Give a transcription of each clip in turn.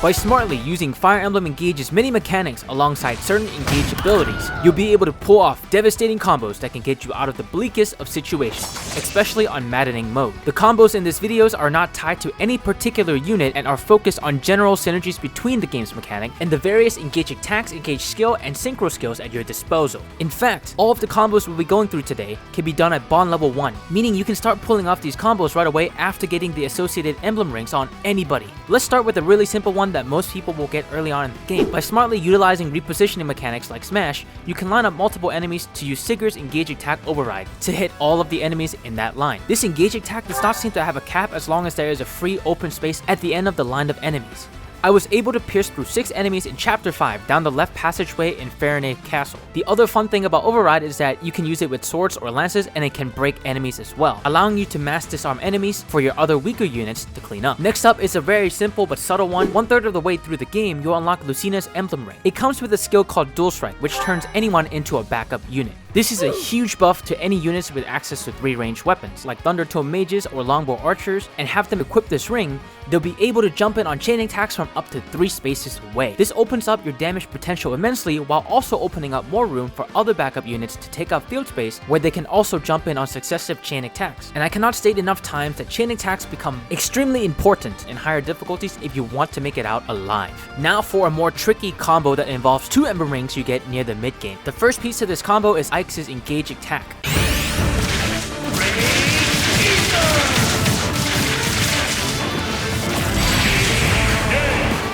By smartly using Fire Emblem Engage's many mechanics alongside certain Engage abilities, you'll be able to pull off devastating combos that can get you out of the bleakest of situations, especially on Maddening mode. The combos in this videos are not tied to any particular unit and are focused on general synergies between the game's mechanic and the various Engage attacks, Engage skill, and synchro skills at your disposal. In fact, all of the combos we'll be going through today can be done at Bond level 1, meaning you can start pulling off these combos right away after getting the associated emblem rings on anybody. Let's start with a really simple one that most people will get early on in the game. By smartly utilizing repositioning mechanics like Smash, you can line up multiple enemies to use Sigur's Engage attack override to hit all of the enemies in that line. This Engage attack does not seem to have a cap as long as there is a free open space at the end of the line of enemies. I was able to pierce through 6 enemies in Chapter 5 down the left passageway in Fahrenheit Castle. The other fun thing about Override is that you can use it with swords or lances and it can break enemies as well, allowing you to mass disarm enemies for your other weaker units to clean up. Next up is a very simple but subtle one. 1/3 of the way through the game, you'll unlock Lucina's Emblem Ring. It comes with a skill called Dual Strike, which turns anyone into a backup unit. This is a huge buff to any units with access to 3 ranged weapons, like Thundertome mages or longbow archers, and have them equip this ring, they'll be able to jump in on chain attacks from up to 3 spaces away. This opens up your damage potential immensely while also opening up more room for other backup units to take up field space where they can also jump in on successive chain attacks. And I cannot state enough times that chain attacks become extremely important in higher difficulties if you want to make it out alive. Now for a more tricky combo that involves 2 emblem rings you get near the mid game. The first piece of this combo is Ike's Engage attack.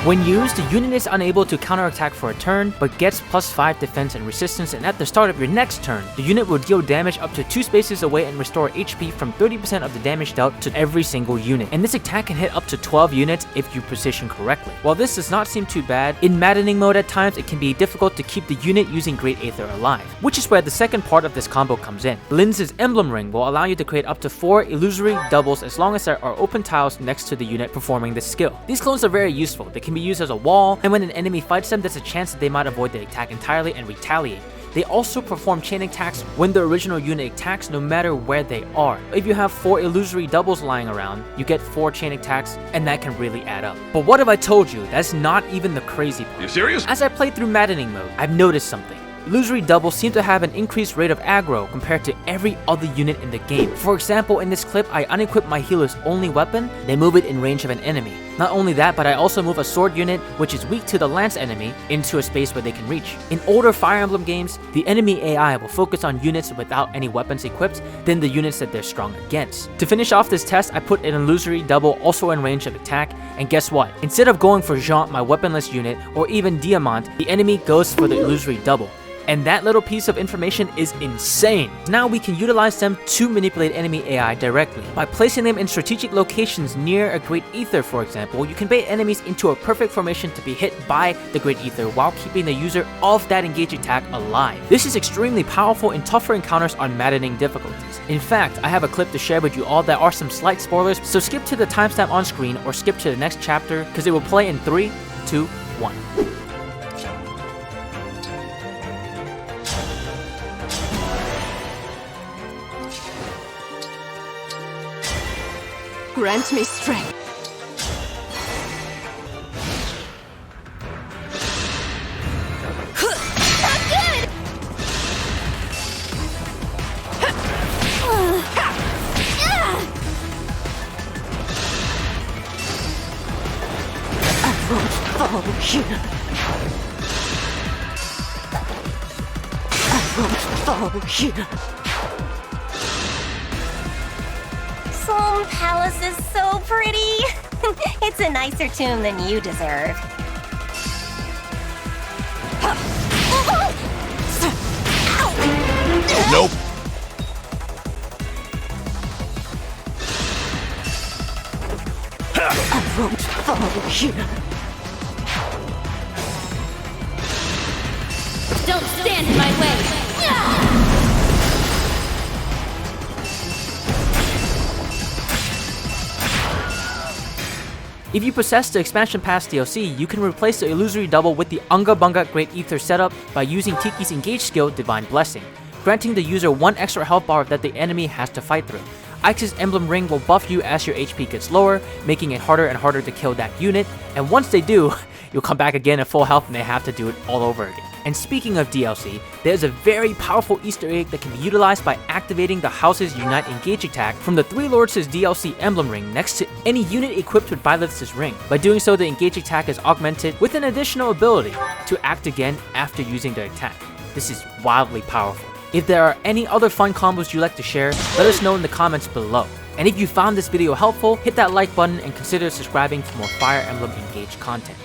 When used, the unit is unable to counterattack for a turn, but gets +5 defense and resistance, and at the start of your next turn, the unit will deal damage up to 2 spaces away and restore HP from 30% of the damage dealt to every single unit. And this attack can hit up to 12 units if you position correctly. While this does not seem too bad, in Maddening mode at times it can be difficult to keep the unit using Great Aether alive, which is where the second part of this combo comes in. Linz's Emblem Ring will allow you to create up to 4 illusory doubles as long as there are open tiles next to the unit performing this skill. These clones are very useful. They can be used as a wall, and when an enemy fights them, there's a chance that they might avoid the attack entirely and retaliate. They also perform chain attacks when the original unit attacks no matter where they are. If you have 4 illusory doubles lying around, you get 4 chain attacks, and that can really add up. But what if I told you that's not even the crazy part? Are you serious? As I play through Maddening mode, I've noticed something. Illusory doubles seem to have an increased rate of aggro compared to every other unit in the game. For example, in this clip, I unequip my healer's only weapon, then move it in range of an enemy. Not only that, but I also move a sword unit, which is weak to the lance enemy, into a space where they can reach. In older Fire Emblem games, the enemy AI will focus on units without any weapons equipped than the units that they're strong against. To finish off this test, I put an illusory double also in range of attack, and guess what? Instead of going for Jean, my weaponless unit, or even Diamant, the enemy goes for the illusory double. And that little piece of information is insane. Now we can utilize them to manipulate enemy AI directly. By placing them in strategic locations near a Great Aether, for example, you can bait enemies into a perfect formation to be hit by the Great Aether while keeping the user of that Engage attack alive. This is extremely powerful in tougher encounters on Maddening difficulties. In fact, I have a clip to share with you all that are some slight spoilers, so skip to the timestamp on screen or skip to the next chapter because it will play in 3, 2, 1. Grant me strength. Not good! I won't fall here. I won't fall here. Soul Palace is so pretty. It's a nicer tomb than you deserve. Nope. I won't fall here. Don't stand in my way. If you possess the Expansion Pass DLC, you can replace the illusory double with the Unga Bunga Great Aether setup by using Tiki's Engage skill, Divine Blessing, granting the user 1 extra health bar that the enemy has to fight through. Ike's Emblem Ring will buff you as your HP gets lower, making it harder and harder to kill that unit, and once they do, you'll come back again at full health and they have to do it all over again. And speaking of DLC, there's a very powerful Easter egg that can be utilized by activating the House's Unite Engage attack from the Three Lords' DLC Emblem Ring next to any unit equipped with Byleth's ring. By doing so, the Engage attack is augmented with an additional ability to act again after using the attack. This is wildly powerful. If there are any other fun combos you'd like to share, let us know in the comments below. And if you found this video helpful, hit that like button and consider subscribing for more Fire Emblem Engage content.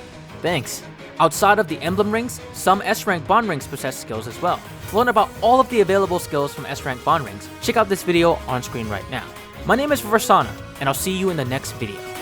Thanks! Outside of the Emblem Rings, some S-Rank Bond Rings possess skills as well. To learn about all of the available skills from S-Rank Bond Rings, check out this video on screen right now. My name is Varsona, and I'll see you in the next video.